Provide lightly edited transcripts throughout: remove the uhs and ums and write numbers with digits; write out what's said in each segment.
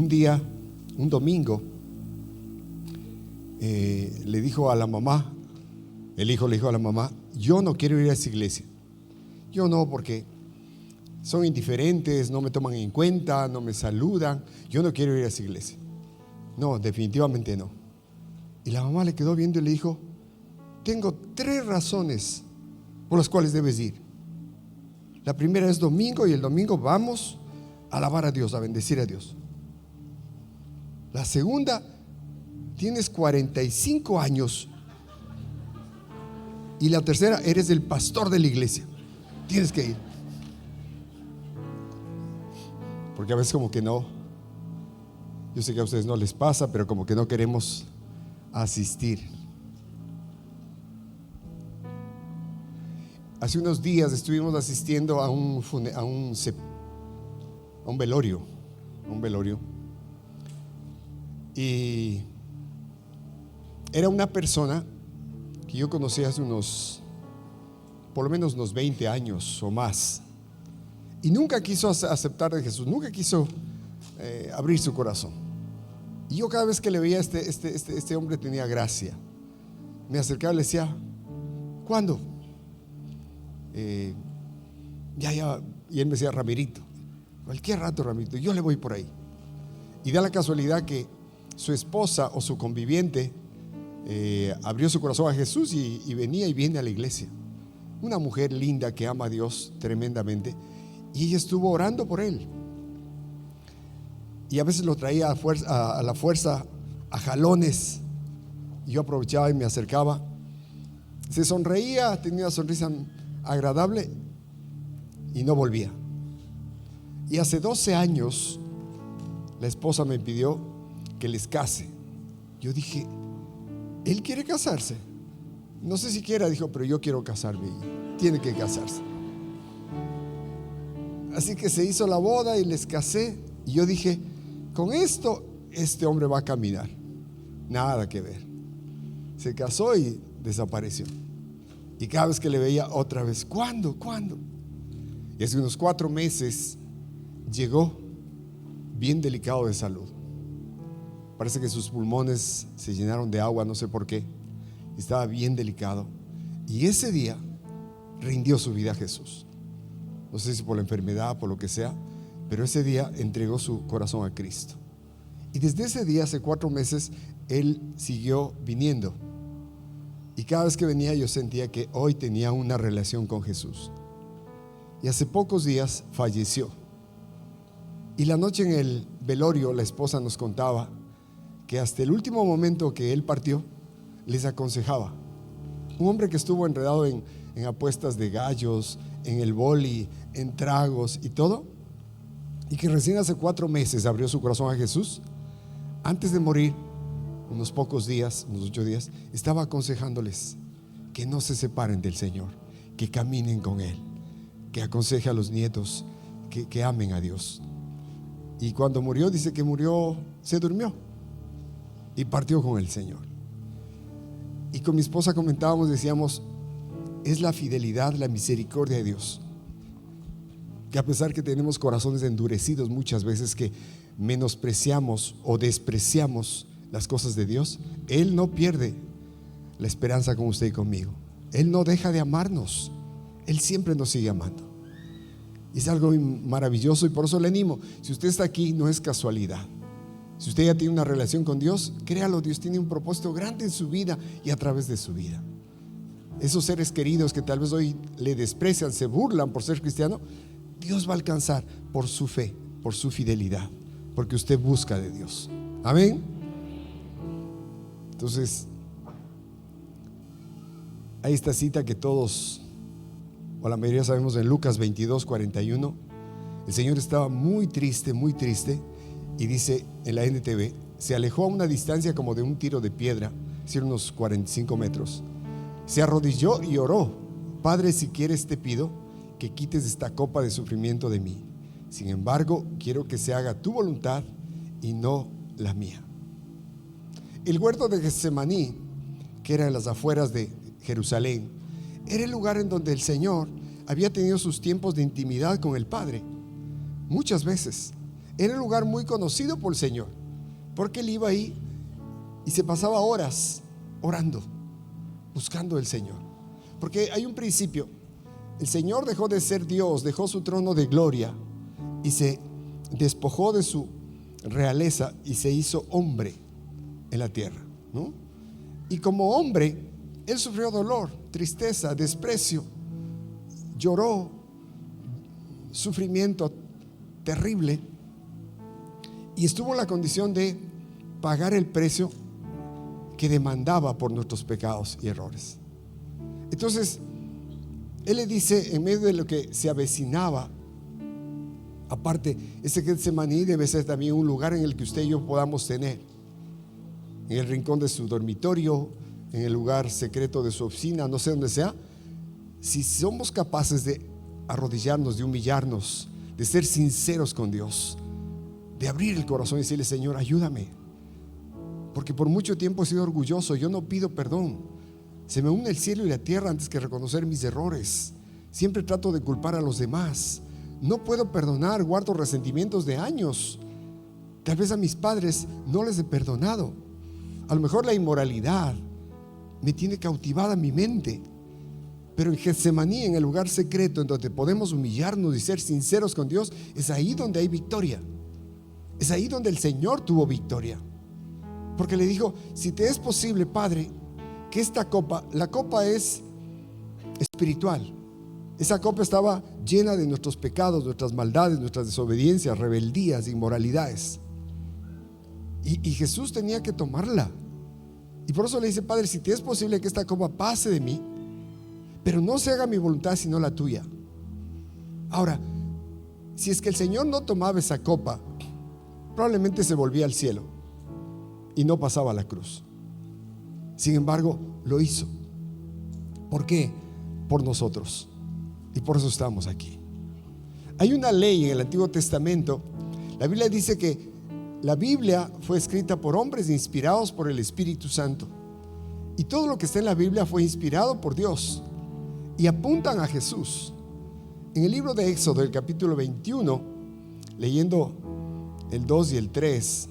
un día, un domingo, le dijo a la mamá, el hijo le dijo a la mamá: yo no quiero ir a esa iglesia. Yo no, porque son indiferentes, no me toman en cuenta, no me saludan. Yo no quiero ir a esa iglesia. No, definitivamente no. Y la mamá le quedó viendo y le dijo: tengo 3 razones por las cuales debes ir. La primera es domingo, y el domingo vamos a alabar a Dios, a bendecir a Dios. La segunda, tienes 45 años. Y la tercera, eres el pastor de la iglesia. Tienes que ir. Porque a veces como que no. Yo sé que a ustedes no les pasa, pero como que no queremos asistir. Hace unos días estuvimos asistiendo a un velorio. Y era una persona que yo conocí hace por lo menos unos 20 años o más, y nunca quiso aceptar de Jesús, nunca quiso abrir su corazón. Y yo cada vez que le veía, este hombre tenía gracia. Me acercaba y le decía: ¿cuándo? Ya. Y él me decía: Ramirito, cualquier rato, Ramirito, yo le voy por ahí. Y da la casualidad que su esposa o su conviviente abrió su corazón a Jesús y venía y viene a la iglesia. Una mujer linda que ama a Dios tremendamente, y ella estuvo orando por él. Y a veces lo traía a la fuerza, a jalones. Y yo aprovechaba y me acercaba. Se sonreía, tenía una sonrisa agradable, y no volvía. Y hace 12 años la esposa me pidió que les case. Yo dije: él quiere casarse. No sé si quiera, dijo, pero yo quiero casarme. Tiene que casarse. Así que se hizo la boda y les casé. Y yo dije: con esto, este hombre va a caminar. Nada que ver. Se casó y desapareció. Y cada vez que le veía, otra vez: ¿cuándo? Y hace unos 4 meses llegó bien delicado de salud. Parece que sus pulmones se llenaron de agua, no sé por qué. Estaba bien delicado. Y ese día rindió su vida a Jesús. No sé si por la enfermedad, por lo que sea, pero ese día entregó su corazón a Cristo. Y desde ese día, hace 4 meses, él siguió viniendo. Y cada vez que venía yo sentía que hoy tenía una relación con Jesús. Y hace pocos días falleció. Y la noche en el velorio, la esposa nos contaba que hasta el último momento que él partió, les aconsejaba. Un hombre que estuvo enredado en apuestas de gallos, en el boli, en tragos y todo, y que recién hace 4 meses abrió su corazón a Jesús. Antes de morir, unos pocos días, unos 8 días, estaba aconsejándoles que no se separen del Señor, que caminen con Él, que aconseje a los nietos que amen a Dios. Y cuando murió, dice que murió, se durmió y partió con el Señor. Y con mi esposa comentábamos, decíamos: es la fidelidad, la misericordia de Dios, que a pesar que tenemos corazones endurecidos muchas veces, que menospreciamos o despreciamos las cosas de Dios, Él no pierde la esperanza con usted y conmigo. Él no deja de amarnos. Él siempre nos sigue amando. Y es algo maravilloso, y por eso le animo: si usted está aquí, no es casualidad. Si usted ya tiene una relación con Dios, créalo, Dios tiene un propósito grande en su vida y a través de su vida. Esos seres queridos que tal vez hoy le desprecian, se burlan por ser cristiano, Dios va a alcanzar por su fe, por su fidelidad, porque usted busca de Dios. Amén. Entonces, hay esta cita que todos, o la mayoría sabemos, en Lucas 22:41. El Señor estaba muy triste, y dice en la NTV: se alejó a una distancia como de un tiro de piedra, es decir, unos 45 metros. Se arrodilló y oró: Padre, si quieres te pido que quites esta copa de sufrimiento de mí. Sin embargo, quiero que se haga tu voluntad y no la mía. El huerto de Getsemaní, que era en las afueras de Jerusalén, era el lugar en donde el Señor había tenido sus tiempos de intimidad con el Padre. Muchas veces Era un lugar muy conocido por el Señor, porque él iba ahí y se pasaba horas orando, buscando al Señor. Porque hay un principio: el Señor dejó de ser Dios, dejó su trono de gloria y se despojó de su realeza y se hizo hombre en la tierra, ¿no? Y como hombre, él sufrió dolor, tristeza, desprecio, lloró, sufrimiento terrible, y estuvo en la condición de pagar el precio que demandaba por nuestros pecados y errores. Entonces él le dice, en medio de lo que se avecinaba, aparte, ese Getsemaní debe ser también un lugar en el que usted y yo podamos tener, en el rincón de su dormitorio, en el lugar secreto de su oficina, no sé dónde sea. Si somos capaces de arrodillarnos, de humillarnos, de ser sinceros con Dios, de abrir el corazón y decirle: Señor, ayúdame, porque por mucho tiempo he sido orgulloso, yo no pido perdón, se me une el cielo y la tierra antes que reconocer mis errores, siempre trato de culpar a los demás, no puedo perdonar, guardo resentimientos de años, tal vez a mis padres no les he perdonado, a lo mejor la inmoralidad me tiene cautivada mi mente. Pero en Getsemaní, en el lugar secreto en donde podemos humillarnos y ser sinceros con Dios, es ahí donde hay victoria, es ahí donde el Señor tuvo victoria, porque le dijo: si te es posible, Padre, que esta copa, la copa es espiritual, esa copa estaba llena de nuestros pecados, nuestras maldades, nuestras desobediencias, rebeldías, inmoralidades, y Jesús tenía que tomarla. Y por eso le dice: Padre, si te es posible que esta copa pase de mí, pero no se haga mi voluntad sino la tuya. Ahora, si es que el Señor no tomaba esa copa, probablemente se volvía al cielo y no pasaba la cruz. Sin embargo, lo hizo. ¿Por qué? Por nosotros. Y por eso estamos aquí. Hay una ley en el Antiguo Testamento. La Biblia dice que la Biblia fue escrita por hombres inspirados por el Espíritu Santo, y todo lo que está en la Biblia fue inspirado por Dios y apuntan a Jesús. En el libro de Éxodo, el capítulo 21, leyendo el 2 y el 3,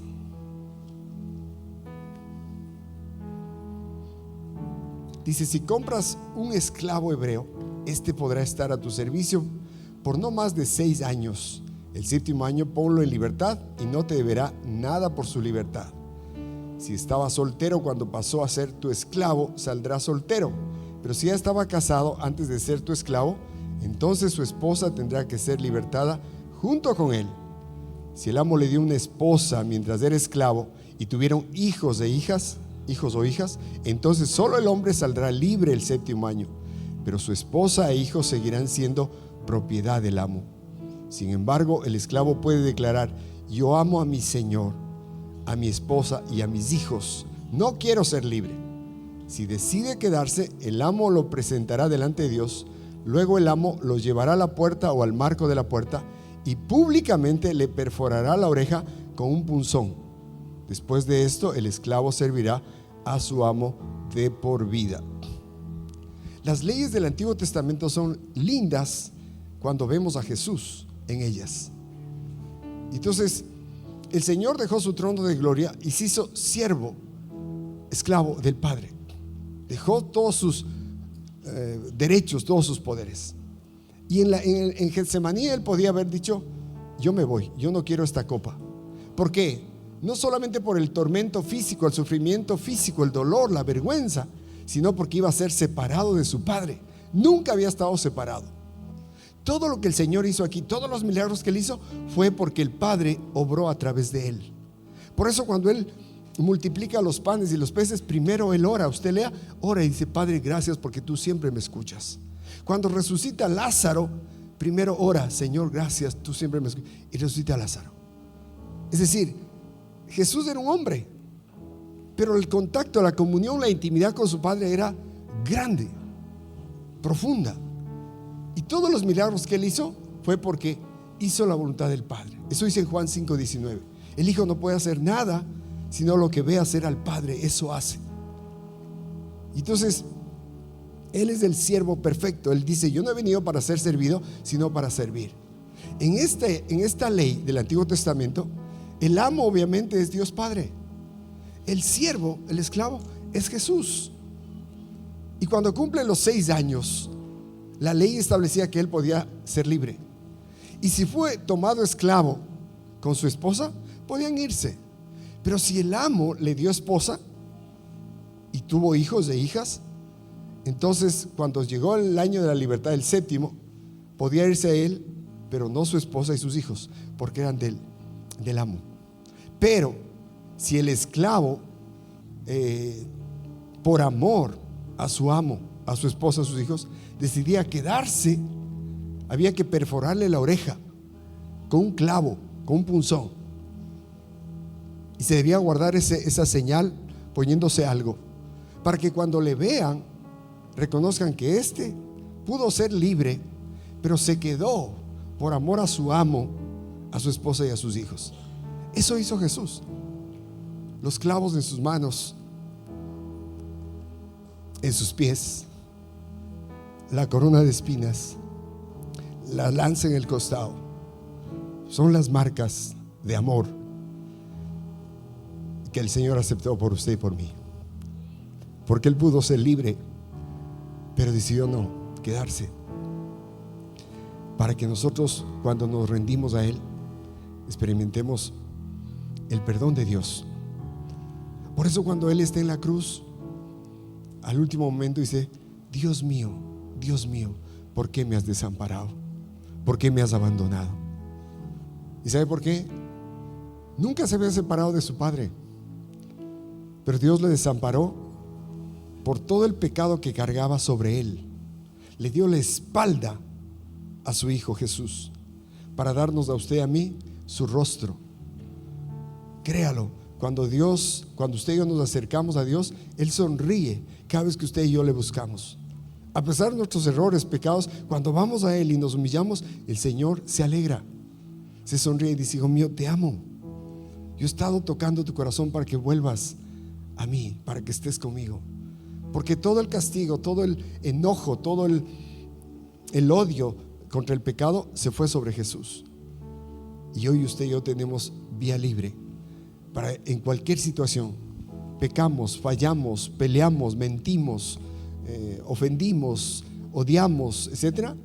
dice: si compras un esclavo hebreo, este podrá estar a tu servicio por no más de 6 años. El 7º año ponlo en libertad y no te deberá nada por su libertad. Si estaba soltero cuando pasó a ser tu esclavo, saldrá soltero. Pero si ya estaba casado antes de ser tu esclavo, entonces su esposa tendrá que ser libertada junto con él. Si el amo le dio una esposa mientras era esclavo y tuvieron hijos o hijas, entonces solo el hombre saldrá libre el 7º año, pero su esposa e hijos seguirán siendo propiedad del amo. Sin embargo, el esclavo puede declarar: yo amo a mi señor, a mi esposa y a mis hijos, no quiero ser libre. Si decide quedarse, el amo lo presentará delante de Dios. Luego el amo lo llevará a la puerta o al marco de la puerta y públicamente le perforará la oreja con un punzón. Después de esto, el esclavo servirá a su amo de por vida. Las leyes del Antiguo Testamento son lindas cuando vemos a Jesús en ellas. Entonces el Señor dejó su trono de gloria y se hizo siervo, esclavo del Padre. Dejó todos sus derechos, todos sus poderes. Y en Getsemaní él podía haber dicho: yo me voy, yo no quiero esta copa. ¿Por qué? No solamente por el tormento físico, el sufrimiento físico, el dolor, la vergüenza, sino porque iba a ser separado de su Padre. Nunca había estado separado. Todo lo que el Señor hizo aquí, todos los milagros que él hizo, fue porque el Padre obró a través de él. Por eso cuando él multiplica los panes y los peces, primero él ora. Usted lea, ora y dice: Padre, gracias porque tú siempre me escuchas. Cuando resucita a Lázaro, primero ora: Señor, gracias, tú siempre me escuchas. Y resucita a Lázaro. Es decir, Jesús era un hombre, pero el contacto, la comunión, la intimidad con su Padre era grande, profunda. Y todos los milagros que él hizo fue porque hizo la voluntad del Padre. Eso dice en Juan 5:19. El Hijo no puede hacer nada sino lo que ve hacer al Padre, eso hace. Entonces él es el siervo perfecto. Él dice: yo no he venido para ser servido, sino para servir. En esta ley del Antiguo Testamento, el amo obviamente es Dios Padre. El siervo, el esclavo, es Jesús. Y cuando cumple los 6 años, la ley establecía que él podía ser libre. Y si fue tomado esclavo con su esposa, podían irse. Pero si el amo le dio esposa y tuvo hijos e hijas, entonces cuando llegó el año de la libertad, el 7º, podía irse a él, pero no su esposa y sus hijos, porque eran del amo. Pero si el esclavo, por amor a su amo, a su esposa, a sus hijos, decidía quedarse, había que perforarle la oreja con un clavo, con un punzón, y se debía guardar esa señal poniéndose algo, para que cuando le vean reconozcan que pudo ser libre, pero se quedó por amor a su amo, a su esposa y a sus hijos. Eso hizo Jesús. Los clavos en sus manos, en sus pies, la corona de espinas, la lanza en el costado, son las marcas de amor que el Señor aceptó por usted y por mí, porque Él pudo ser libre, pero decidió no quedarse, para que nosotros, cuando nos rendimos a Él, experimentemos el perdón de Dios. Por eso cuando Él está en la cruz, al último momento dice: Dios mío, ¿por qué me has desamparado? ¿Por qué me has abandonado? ¿Y sabe por qué? Nunca se había separado de su Padre, pero Dios le desamparó por todo el pecado que cargaba sobre él. Le dio la espalda a su Hijo Jesús para darnos a usted y a mí su rostro. Créalo, cuando usted y yo nos acercamos a Dios, Él sonríe cada vez que usted y yo le buscamos. A pesar de nuestros errores, pecados, cuando vamos a Él y nos humillamos, el Señor se alegra, se sonríe y dice: Hijo mío, te amo. Yo he estado tocando tu corazón para que vuelvas a mí, para que estés conmigo. Porque todo el castigo, todo el enojo, todo el odio contra el pecado se fue sobre Jesús. Y hoy usted y yo tenemos vía libre para, en cualquier situación, pecamos, fallamos, peleamos, mentimos, ofendimos, odiamos, etcétera.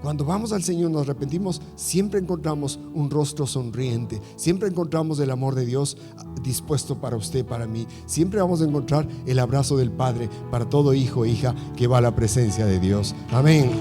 Cuando vamos al Señor, nos arrepentimos, siempre encontramos un rostro sonriente, siempre encontramos el amor de Dios dispuesto para usted, para mí. Siempre vamos a encontrar el abrazo del Padre para todo hijo e hija que va a la presencia de Dios. Amén.